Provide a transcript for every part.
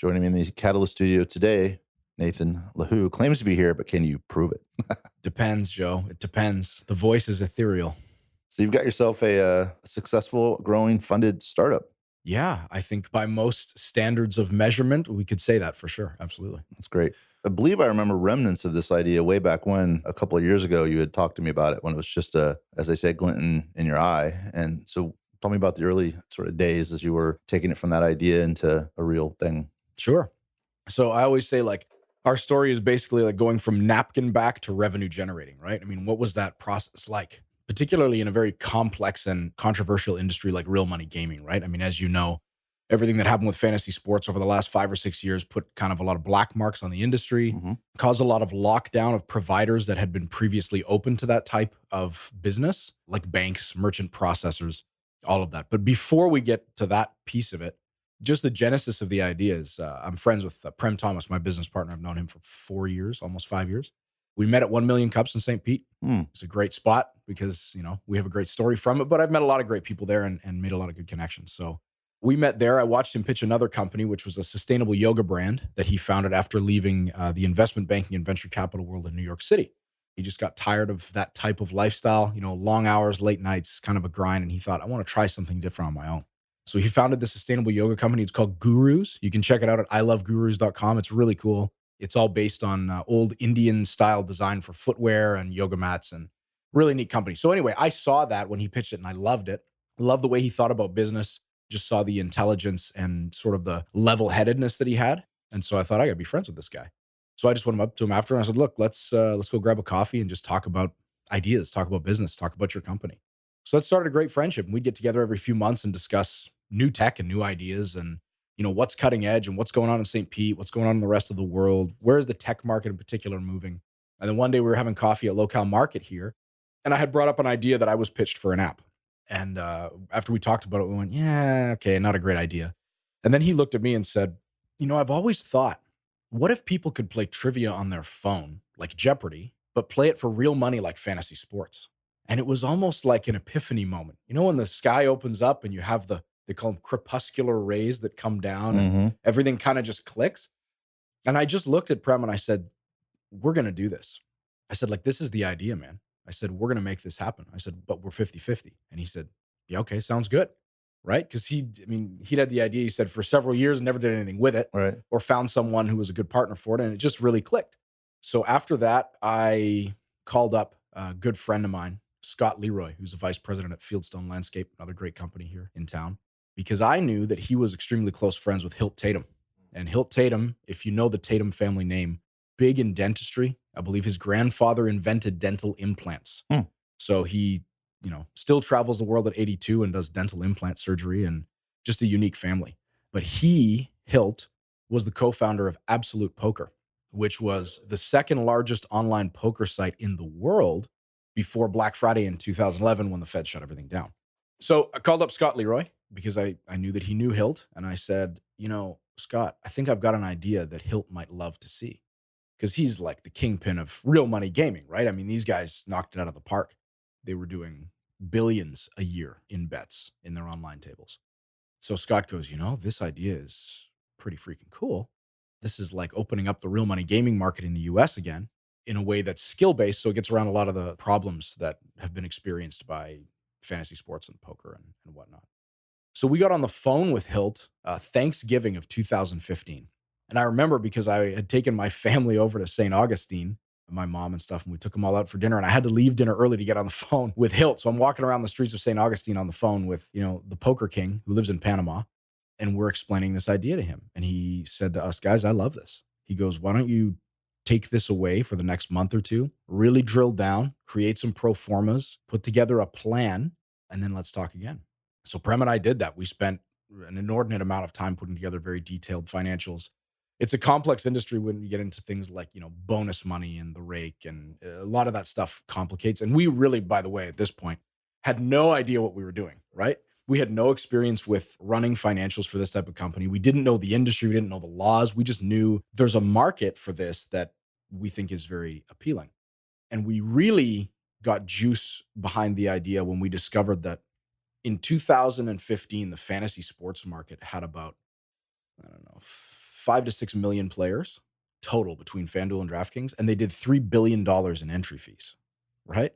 Joining me in the Catalyst studio today, Nathan Lehoux claims to be here, but can you prove it? Depends, Joe. It depends. The voice is ethereal. So you've got yourself a successful, growing, funded startup. Yeah, I think by most standards of measurement, we could say that for sure. Absolutely. That's great. I believe I remember remnants of this idea way back when, a couple of years ago, you had talked to me about it when it was just as they say, glinting in your eye. And so tell me about the early sort of days as you were taking it from that idea into a real thing. Sure. So I always say our story is basically like going from napkin back to revenue generating, right? I mean, what was that process like? Particularly in a very complex and controversial industry like real money gaming, right? I mean, as you know, everything that happened with fantasy sports over the last 5 or 6 years put kind of a lot of black marks on the industry, caused a lot of lockdown of providers that had been previously open to that type of business, like banks, merchant processors, all of that. But before we get to that piece of it, just the genesis of the idea is I'm friends with Prem Thomas, my business partner. I've known him for 4 years, almost 5 years. We met at 1 Million Cups in St. Pete. It's a great spot because, we have a great story from it, but I've met a lot of great people there and made a lot of good connections. So we met there. I watched him pitch another company, which was a sustainable yoga brand that he founded after leaving the investment banking and venture capital world in New York City. He just got tired of that type of lifestyle, long hours, late nights, kind of a grind. And he thought, I want to try something different on my own. So he founded the sustainable yoga company. It's called Gurus. You can check it out at ilovegurus.com. It's really cool. It's all based on old Indian style design for footwear and yoga mats, and really neat company. So anyway, I saw that when he pitched it and I loved it. Loved the way he thought about business. Just saw the intelligence and sort of the level-headedness that he had. And so I thought I got to be friends with this guy. So I just went up to him after and I said, look, let's go grab a coffee and just talk about ideas, talk about business, talk about your company. So that started a great friendship. And we'd get together every few months and discuss new tech and new ideas and, what's cutting edge and what's going on in St. Pete, what's going on in the rest of the world. Where's the tech market in particular moving? And then one day we were having coffee at Local Market here. And I had brought up an idea that I was pitched for an app. And after we talked about it, we went, yeah, okay, not a great idea. And then he looked at me and said, I've always thought, what if people could play trivia on their phone, like Jeopardy, but play it for real money like fantasy sports? And it was almost like an epiphany moment. When the sky opens up and you have they call them crepuscular rays that come down and everything kind of just clicks. And I just looked at Prem and I said, we're going to do this. I said, this is the idea, man. I said, we're going to make this happen. I said, but we're 50-50. And he said, yeah, okay, sounds good. Right? Because he'd had the idea, he said, for several years, never did anything with it, right, or found someone who was a good partner for it. And it just really clicked. So after that, I called up a good friend of mine, Scott Leroy, who's a vice president at Fieldstone Landscape, another great company here in town, because I knew that he was extremely close friends with Hilt Tatum. And Hilt Tatum, if you know the Tatum family name, big in dentistry. I believe his grandfather invented dental implants. So he, still travels the world at 82 and does dental implant surgery, and just a unique family. But Hilt, was the co-founder of Absolute Poker, which was the second largest online poker site in the world before Black Friday in 2011 when the Fed shut everything down. So I called up Scott Leroy because I knew that he knew Hilt. And I said, Scott, I think I've got an idea that Hilt might love to see. Because he's like the kingpin of real money gaming, right? I mean, these guys knocked it out of the park. They were doing billions a year in bets in their online tables. So Scott goes, this idea is pretty freaking cool. This is like opening up the real money gaming market in the US again in a way that's skill-based. So it gets around a lot of the problems that have been experienced by fantasy sports and poker and whatnot. So we got on the phone with Hilt Thanksgiving of 2015. And I remember because I had taken my family over to St. Augustine, my mom and stuff, and we took them all out for dinner. And I had to leave dinner early to get on the phone with Hilt. So I'm walking around the streets of St. Augustine on the phone with, the poker king who lives in Panama. And we're explaining this idea to him. And he said to us, guys, I love this. He goes, why don't you take this away for the next month or two, really drill down, create some pro formas, put together a plan, and then let's talk again. So Prem and I did that. We spent an inordinate amount of time putting together very detailed financials. It's a complex industry when you get into things like, bonus money and the rake, and a lot of that stuff complicates. And we really, by the way, at this point, had no idea what we were doing, right? We had no experience with running financials for this type of company. We didn't know the industry. We didn't know the laws. We just knew there's a market for this that we think is very appealing. And we really got juice behind the idea when we discovered that in 2015, the fantasy sports market had about, 5 to 6 million players total between FanDuel and DraftKings, and they did $3 billion in entry fees, right?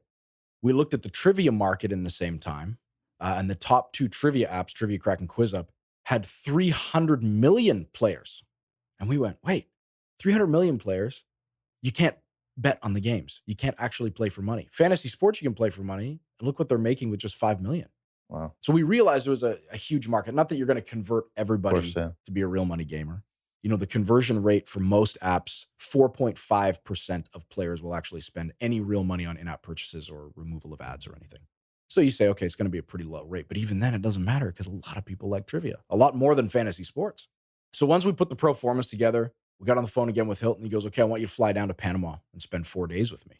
We looked at the trivia market in the same time, and the top two trivia apps, Trivia Crack and QuizUp, had 300 million players. And we went, wait, 300 million players? You can't bet on the games. You can't actually play for money. Fantasy sports, you can play for money. And look what they're making with just 5 million. Wow. So we realized it was a huge market. Not that you're going to convert everybody Of course, yeah. to be a real money gamer. You know, the conversion rate for most apps, 4.5% of players will actually spend any real money on in-app purchases or removal of ads or anything. So you say, okay, it's going to be a pretty low rate. But even then, it doesn't matter because a lot of people like trivia, a lot more than fantasy sports. So once we put the pro formas together, we got on the phone again with Hilt, and he goes, okay, I want you to fly down to Panama and spend 4 days with me.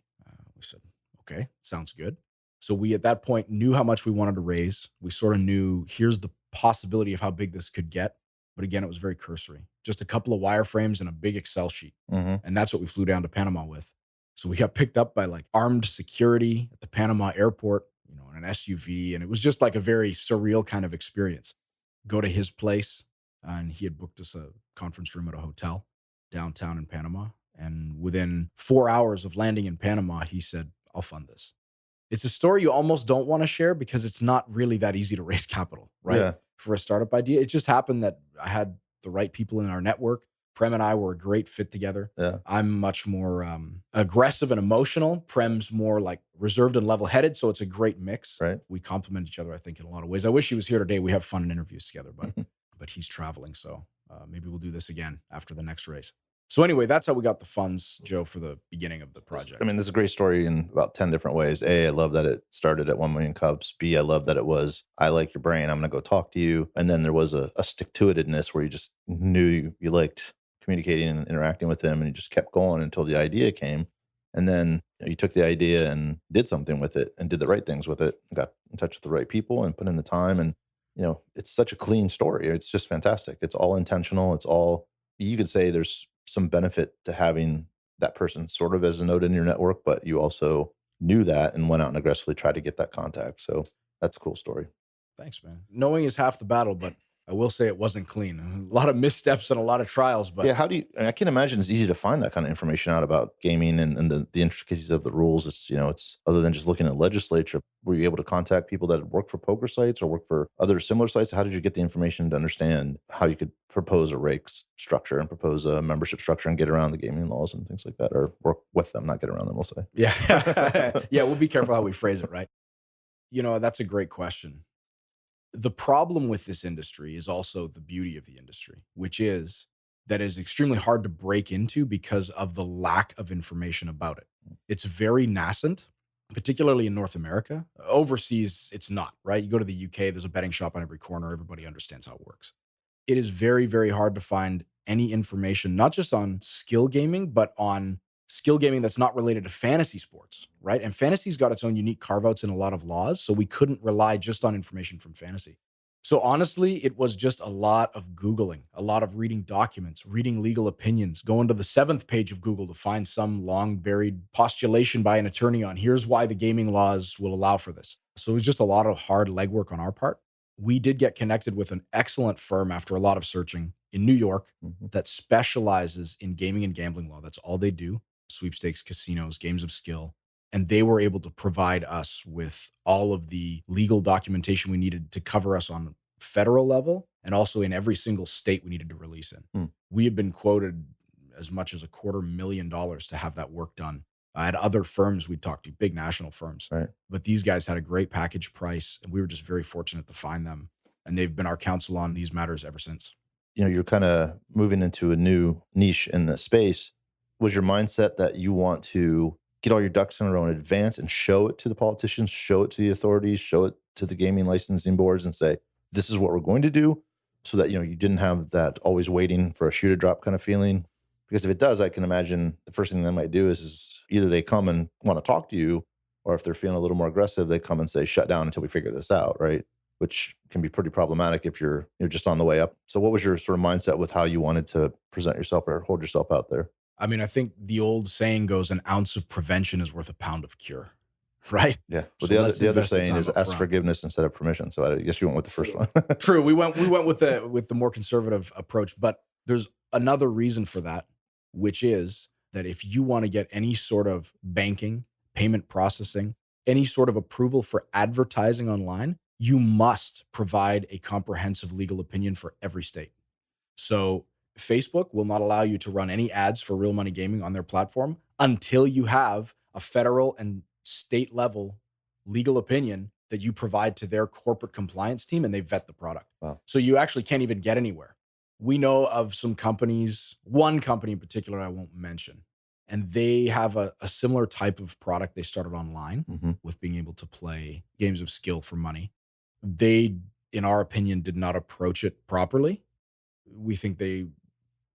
We said, okay, sounds good. So we, at that point, knew how much we wanted to raise. We sort of knew here's the possibility of how big this could get. But again, it was very cursory. Just a couple of wireframes and a big Excel sheet. Mm-hmm. And that's what we flew down to Panama with. So we got picked up by like armed security at the Panama airport, you know, in an SUV. And it was just like a very surreal kind of experience. Go to his place, and he had booked us a conference room at a hotel downtown in Panama. And within 4 hours of landing in Panama, he said, I'll fund this. It's a story you almost don't want to share because it's not really that easy to raise capital, right? Yeah. For a startup idea. It just happened that I had the right people in our network. Prem and I were a great fit together. Yeah. I'm much more aggressive and emotional. Prem's more like reserved and level-headed, so it's a great mix. Right. We complement each other, I think, in a lot of ways. I wish he was here today. We have fun in interviews together, but he's traveling, so maybe we'll do this again after the next race. So anyway, that's how we got the funds, Joe, for the beginning of the project. I mean, this is a great story in about 10 different ways. A, I love that it started at 1 million Cubs. B, I love that it was, I like your brain, I'm going to go talk to you. And then there was a stick-to-itedness where you just knew you liked communicating and interacting with him, and you just kept going until the idea came. And then you took the idea and did something with it and did the right things with it, and got in touch with the right people and put in the time. And, you know, it's such a clean story. It's just fantastic. It's all intentional. It's all, you could say there's some benefit to having that person sort of as a node in your network, but you also knew that and went out and aggressively tried to get that contact. So that's a cool story. Thanks, man. Knowing is half the battle, but I will say it wasn't clean. A lot of missteps and a lot of trials. But yeah, how do you, I can imagine it's easy to find that kind of information out about gaming and the intricacies of the rules. It's, you know, it's other than just looking at legislature. Were you able to contact people that work for poker sites or work for other similar sites? How did you get the information to understand how you could propose a rake structure and propose a membership structure and get around the gaming laws and things like that, or work with them, not get around them, we'll say. yeah. Yeah, we'll be careful how we phrase it, right? You know, that's a great question. The problem with this industry is also the beauty of the industry, which is that it is extremely hard to break into because of the lack of information about it. It's very nascent, particularly in North America. Overseas, it's not, right? You go to the UK, there's a betting shop on every corner. Everybody understands how it works. It is very, very hard to find any information, not just on skill gaming, but on skill gaming that's not related to fantasy sports, right? And fantasy's got its own unique carve-outs in a lot of laws, so we couldn't rely just on information from fantasy. So honestly, it was just a lot of Googling, a lot of reading documents, reading legal opinions, going to the 7th page of Google to find some long buried postulation by an attorney on here's why the gaming laws will allow for this. So it was just a lot of hard legwork on our part. We did get connected with an excellent firm after a lot of searching in New York that specializes in gaming and gambling law. That's all they do. Sweepstakes, casinos, games of skill. And they were able to provide us with all of the legal documentation we needed to cover us on federal level and also in every single state we needed to release in. We had been quoted as much as $250,000 to have that work done. I had other firms we'd talked to, big national firms. Right. But these guys had a great package price, and we were just very fortunate to find them. And they've been our counsel on these matters ever since. You know, you're kind of moving into a new niche in the space. Was your mindset that you want to get all your ducks in a row in advance and show it to the politicians, show it to the authorities, show it to the gaming licensing boards and say, this is what we're going to do, so that, you know, you didn't have that always waiting for a shoe to drop kind of feeling? Because if it does, I can imagine the first thing they might do is either they come and want to talk to you, or if they're feeling a little more aggressive, they come and say, shut down until we figure this out, right? Which can be pretty problematic if you're just on the way up. So what was your sort of mindset with how you wanted to present yourself or hold yourself out there? I mean, I think the old saying goes, an ounce of prevention is worth a pound of cure, right? Yeah. So But let's the other invest the saying time is up ask front. forgiveness instead of permission. So I guess you went with the first one. True. We went with the more conservative approach, but there's another reason for that, which is that if you want to get any sort of banking, payment processing, any sort of approval for advertising online, you must provide a comprehensive legal opinion for every state. So Facebook will not allow you to run any ads for real money gaming on their platform until you have a federal and state level legal opinion that you provide to their corporate compliance team and they vet the product. Wow. So you actually can't even get anywhere. We know of some companies, one company in particular I won't mention, and they have a similar type of product they started online Hmm. with being able to play games of skill for money. They, in our opinion, did not approach it properly. We think they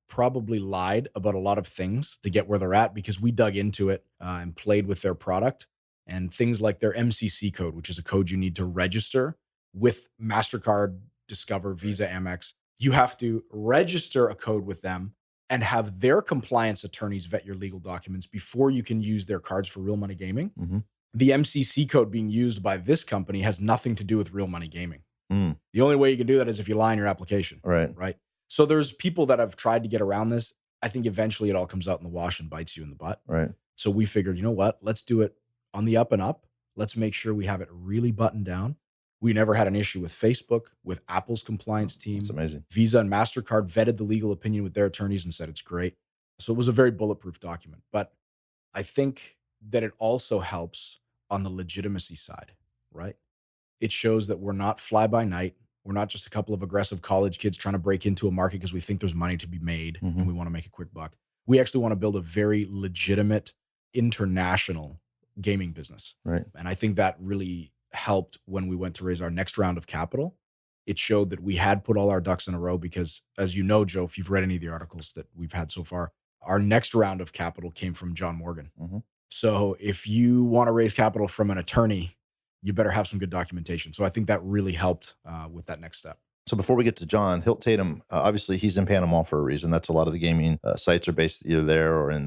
probably lied about a lot of things to get where they're at because we dug into it and played with their product and things like their MCC code, which is a code you need to register with MasterCard, Discover, Visa, Amex. You have to register a code with them and have their compliance attorneys vet your legal documents before you can use their cards for real money gaming. Hmm. The MCC code being used by this company has nothing to do with real money gaming. Mm. The only way you can do that is if you lie in your application, Right. right? So there's people that have tried to get around this. I think eventually it all comes out in the wash and bites you in the butt. Right. So we figured, you know what? Let's do it on the up and up. Let's make sure we have it really buttoned down. We never had an issue with Facebook, with Apple's compliance team. That's amazing. Visa and MasterCard vetted the legal opinion with their attorneys and said it's great. So it was a very bulletproof document. But I think that it also helps on the legitimacy side, right? It shows that we're not fly by night. We're not just a couple of aggressive college kids trying to break into a market because we think there's money to be made Hmm. and we want to make a quick buck. We actually want to build a very legitimate international gaming business. Right. And I think that really helped when we went to raise our next round of capital. It showed that we had put all our ducks in a row because, as you know, Joe, if you've read any of the articles that we've had so far, our next round of capital came from John Morgan. Hmm. So if you want to raise capital from an attorney, you better have some good documentation. So I think that really helped with that next step. So before we get to John, Hilt Tatum, obviously he's in Panama for a reason. That's a lot of the gaming sites are based either there or in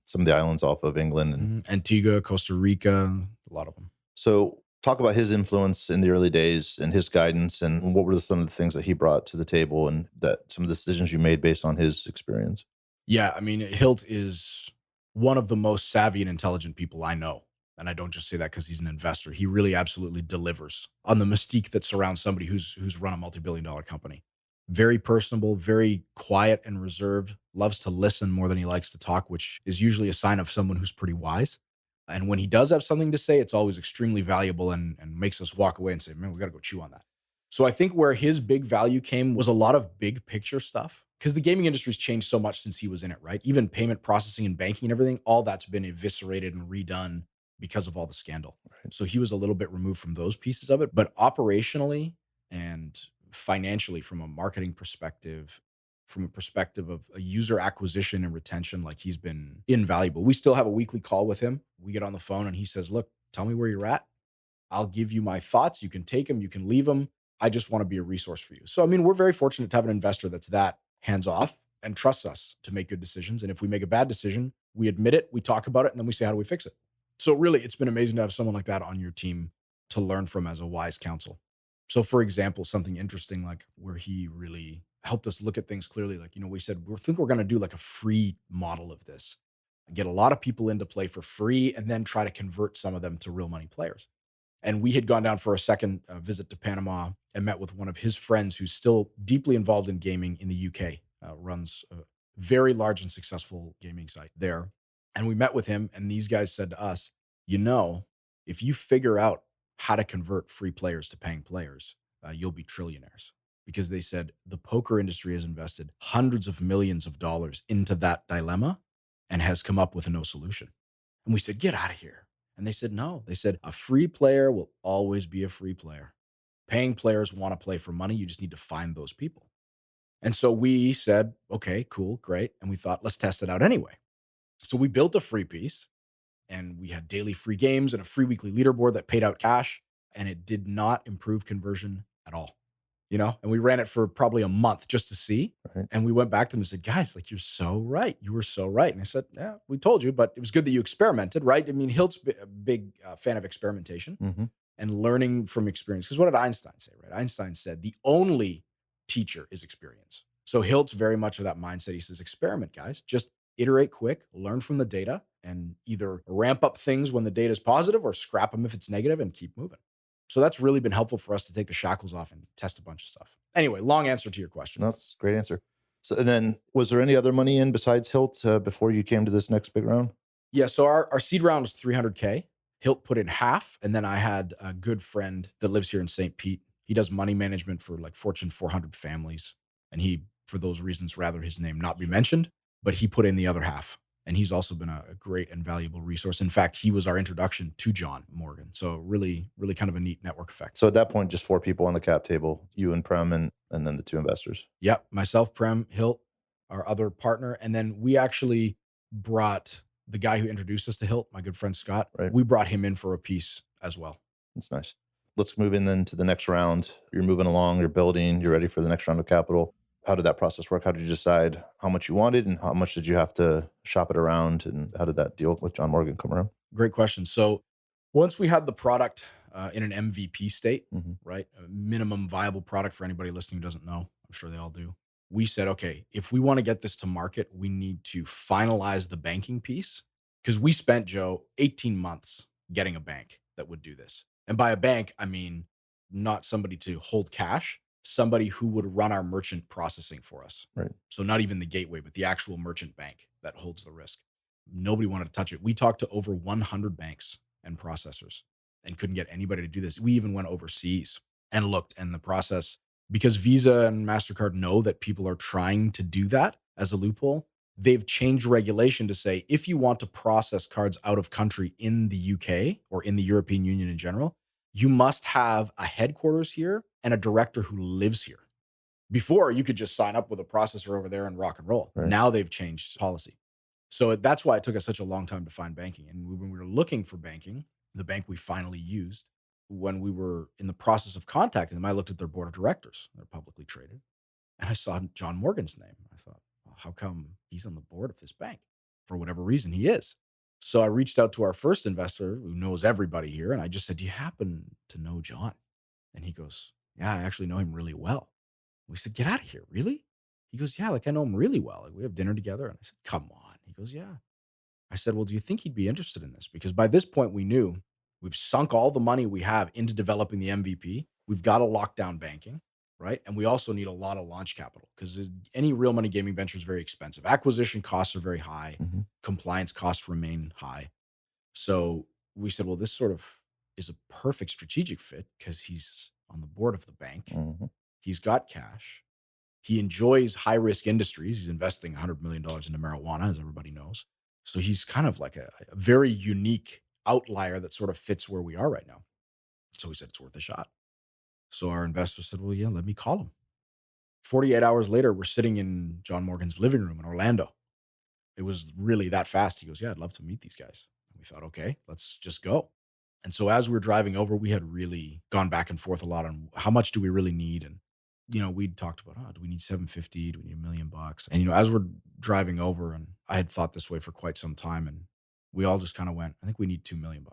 some of the islands off of England. And Antigua, Costa Rica, a lot of them. so talk about his influence in the early days and his guidance and what were some of the things that he brought to the table and that some of the decisions you made based on his experience. Yeah, I mean, Hilt is one of the most savvy and intelligent people I know. And I don't just say that because he's an investor. He really absolutely delivers on the mystique that surrounds somebody who's run a multi-billion-dollar company. Very personable, very quiet and reserved, loves to listen more than he likes to talk, which is usually a sign of someone who's pretty wise. And when he does have something to say, it's always extremely valuable and makes us walk away and say, man, we got to go chew on that. So I think where his big value came was a lot of big picture stuff because the gaming industry's changed so much since he was in it, right? Even payment processing and banking and everything, all that's been eviscerated and redone because of all the scandal. Right. So he was a little bit removed from those pieces of it, but operationally and financially from a marketing perspective, from a perspective of a user acquisition and retention, like he's been invaluable. We still have a weekly call with him. We get on the phone and he says, look, tell me where you're at. I'll give you my thoughts. You can take them, you can leave them. I just want to be a resource for you. So, I mean, we're very fortunate to have an investor that's that hands off and trusts us to make good decisions. And if we make a bad decision, we admit it, we talk about it, and then we say, how do we fix it? So really, it's been amazing to have someone like that on your team to learn from as a wise counsel. So for example, something interesting, like where he really helped us look at things clearly, like, we said, we think we're going to do like a free model of this, get a lot of people into play for free, and then try to convert some of them to real money players. And we had gone down for a second visit to Panama and met with one of his friends who's still deeply involved in gaming in the UK, runs a very large and successful gaming site there. And we met with him, and these guys said to us, if you figure out how to convert free players to paying players, you'll be trillionaires. Because they said the poker industry has invested hundreds of millions of dollars into that dilemma and has come up with no solution. And we said, get out of here. And they said, no. They said, a free player will always be a free player. Paying players want to play for money. You just need to find those people. And so we said, okay, cool, great. And we thought, let's test it out anyway. So we built a free piece and we had daily free games and a free weekly leaderboard that paid out cash. And it did not improve conversion at all. And we ran it for probably a month just to see. Right. And we went back to them and said, guys, like, you're so right. You were so right. And I said, yeah, we told you, but it was good that you experimented, right? I mean, Hilt's a big fan of experimentation Mm-hmm. and learning from experience. Because what did Einstein say, right? Einstein said, the only teacher is experience. So Hilt's very much of that mindset. He says, experiment, guys. Just iterate quick, learn from the data, and either ramp up things when the data is positive or scrap them if it's negative and keep moving. So that's really been helpful for us to take the shackles off and test a bunch of stuff. Anyway, long answer to your question. That's a great answer. So, and then was there any other money in besides Hilt before you came to this next big round? Yeah, so our seed round was 300K. Hilt put in half, and then I had a good friend that lives here in St. Pete. He does money management for like Fortune 400 families, and he, for those reasons, rather his name not be mentioned, but he put in the other half. And he's also been a great and valuable resource. In fact, he was our introduction to John Morgan. So really, really kind of a neat network effect. So at that point, just four people on the cap table, you and Prem, and then the two investors. Yep, myself, Prem, Hilt, our other partner, and then we actually brought the guy who introduced us to Hilt, my good friend Scott. Right. We brought him in for a piece as well. That's nice. Let's move in then to the next round. You're moving along, you're building, you're ready for the next round of capital. How did that process work? How did you decide how much you wanted and how much did you have to shop it around? And how did that deal with John Morgan come around? Great question. So once we had the product in an MVP state, Mhm. right? A minimum viable product for anybody listening who doesn't know. I'm sure they all do. We said, okay, if we want to get this to market, we need to finalize the banking piece because we spent, Joe, 18 months getting a bank that would do this. And by a bank, I mean not somebody to hold cash, somebody who would run our merchant processing for us. Right. So not even the gateway, but the actual merchant bank that holds the risk. Nobody wanted to touch it. We talked to over 100 banks and processors and couldn't get anybody to do this. We even went overseas and looked, and the process, because Visa and MasterCard know that people are trying to do that as a loophole, they've changed regulation to say if you want to process cards out of country in the UK or in the European Union in general, you must have a headquarters here and a director who lives here. Before, you could just sign up with a processor over there and rock and roll. Right. Now they've changed policy. So that's why it took us such a long time to find banking. And when we were looking for banking, the bank we finally used, when we were in the process of contacting them, I looked at their board of directors. They're publicly traded. And I saw John Morgan's name. I thought, well, how come he's on the board of this bank? For whatever reason, he is. So I reached out to our first investor who knows everybody here. And I just said, do you happen to know John? And he goes, yeah, I actually know him really well. We said, get out of here. Really? He goes, yeah, like I know him really well. Like we have dinner together. And I said, come on. He goes, yeah. I said, well, do you think he'd be interested in this? Because by this point, we knew we've sunk all the money we have into developing the MVP. We've got to lock down banking, right? And we also need a lot of launch capital because any real money gaming venture is very expensive. Acquisition costs are very high. Mhm. Compliance costs remain high. So we said, well, this sort of is a perfect strategic fit because he's on the board of the bank. Mhm. He's got cash. He enjoys high risk industries. He's investing $100 million into marijuana, as everybody knows. So he's kind of like a very unique outlier that sort of fits where we are right now. So we said it's worth a shot. So our investor said, well, yeah, let me call him. 48 hours later, we're sitting in John Morgan's living room in Orlando. It was really that fast. He goes, yeah, I'd love to meet these guys. And we thought, okay, let's just go. And so as we were driving over, we had really gone back and forth a lot on how much do we really need? And, we'd talked about, do we need 750? Do we need $1 million? And, as we're driving over, and I had thought this way for quite some time, and we all just kind of went, I think we need $2 million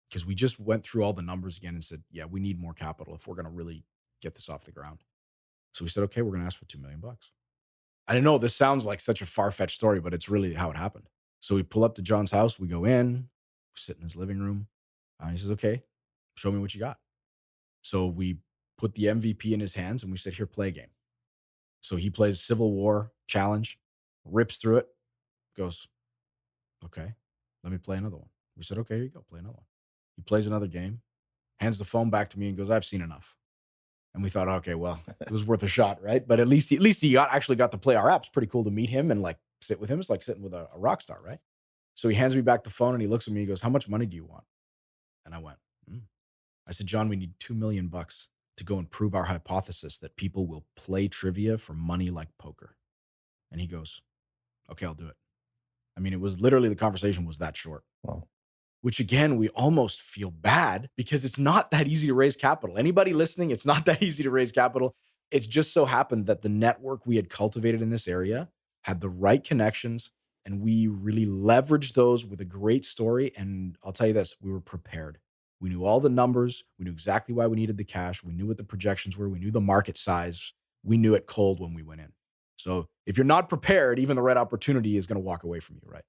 because we just went through all the numbers again and said, yeah, we need more capital if we're going to really get this off the ground. So we said, okay, we're going to ask for $2 million. I don't know. This sounds like such a far-fetched story, but it's really how it happened. So we pull up to John's house. We go in, we sit in his living room. And he says, okay, show me what you got. So we put the MVP in his hands and we said, here, play a game. So he plays Civil War Challenge, rips through it, goes, okay, let me play another one. We said, okay, here you go, play another one. He plays another game, hands the phone back to me and goes, I've seen enough. And we thought, okay, well, it was worth a shot, right? But at least he actually got to play our app. It's pretty cool to meet him and like sit with him. It's like sitting with a rock star, right? So he hands me back the phone and he looks at me. He goes, how much money do you want? And I went, I said, John, we need $2 million to go and prove our hypothesis that people will play trivia for money like poker. And he goes, okay, I'll do it. I mean, it was literally the conversation was that short. Wow. Which again, we almost feel bad because it's not that easy to raise capital. Anybody listening, it's not that easy to raise capital. It's just so happened that the network we had cultivated in this area had the right connections and we really leveraged those with a great story. And I'll tell you this, we were prepared. We knew all the numbers. We knew exactly why we needed the cash. We knew what the projections were. We knew the market size. We knew it cold when we went in. So if you're not prepared, even the right opportunity is going to walk away from you, right?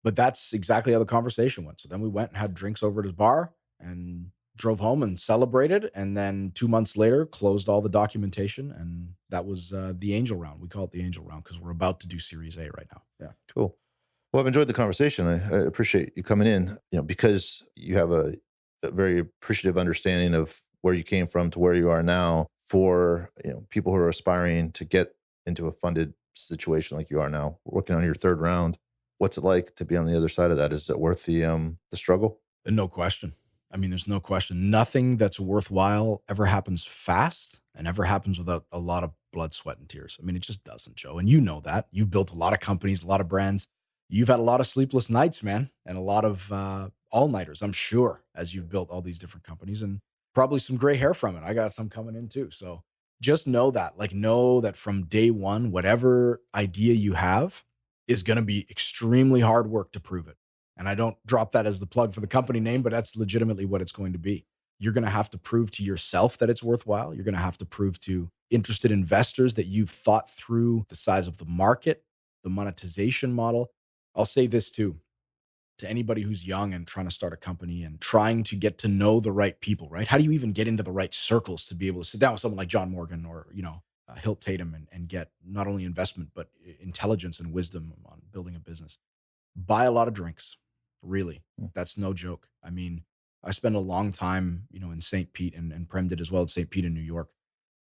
But that's exactly how the conversation went. So then we went and had drinks over at his bar and drove home and celebrated. And then 2 months later, closed all the documentation. And that was the angel round. We call it the angel round because we're about to do Series A right now. Yeah. Cool. Well, I've enjoyed the conversation. I appreciate you coming in, because you have a very appreciative understanding of where you came from to where you are now for, people who are aspiring to get into a funded situation like you are now, working on your third round. What's it like to be on the other side of that? Is it worth the struggle? No question. I mean, there's no question. Nothing that's worthwhile ever happens fast and ever happens without a lot of blood, sweat, and tears. I mean, it just doesn't, Joe. And you know that. You've built a lot of companies, a lot of brands. You've had a lot of sleepless nights, man, and a lot of all-nighters, I'm sure, as you've built all these different companies and probably some gray hair from it. I got some coming in too. So just know that. Like, know that from day one, whatever idea you have is going to be extremely hard work to prove it. And I don't drop that as the plug for the company name, but that's legitimately what it's going to be. You're going to have to prove to yourself that it's worthwhile. You're going to have to prove to interested investors that you've thought through the size of the market, the monetization model. I'll say this too, to anybody who's young and trying to start a company and trying to get to know the right people, right? How do you even get into the right circles to be able to sit down with someone like John Morgan or, Hilt Tatum and get not only investment, but intelligence and wisdom on building a business? Buy a lot of drinks. Really. Mm. That's no joke. I mean, I spent a long time, in St. Pete and Prem did as well at St. Pete in New York,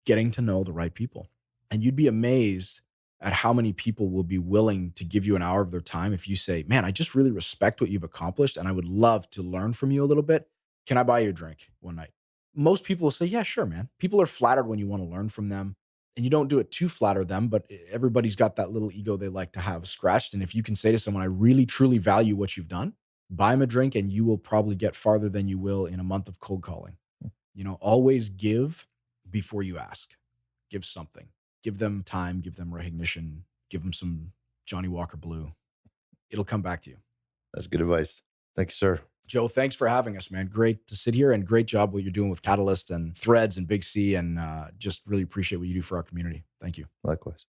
getting to know the right people. And you'd be amazed at how many people will be willing to give you an hour of their time if you say, man, I just really respect what you've accomplished and I would love to learn from you a little bit. Can I buy you a drink one night? Most people will say, yeah, sure, man. People are flattered when you want to learn from them. And you don't do it to flatter them, but everybody's got that little ego they like to have scratched. And if you can say to someone, I really, truly value what you've done, buy them a drink and you will probably get farther than you will in a month of cold calling. Always give before you ask. Give something. Give them time, give them recognition, give them some Johnny Walker Blue. It'll come back to you. That's good advice. Thank you, sir. Joe, thanks for having us, man. Great to sit here and great job what you're doing with Catalyst and Threads and Big C. And just really appreciate what you do for our community. Thank you. Likewise.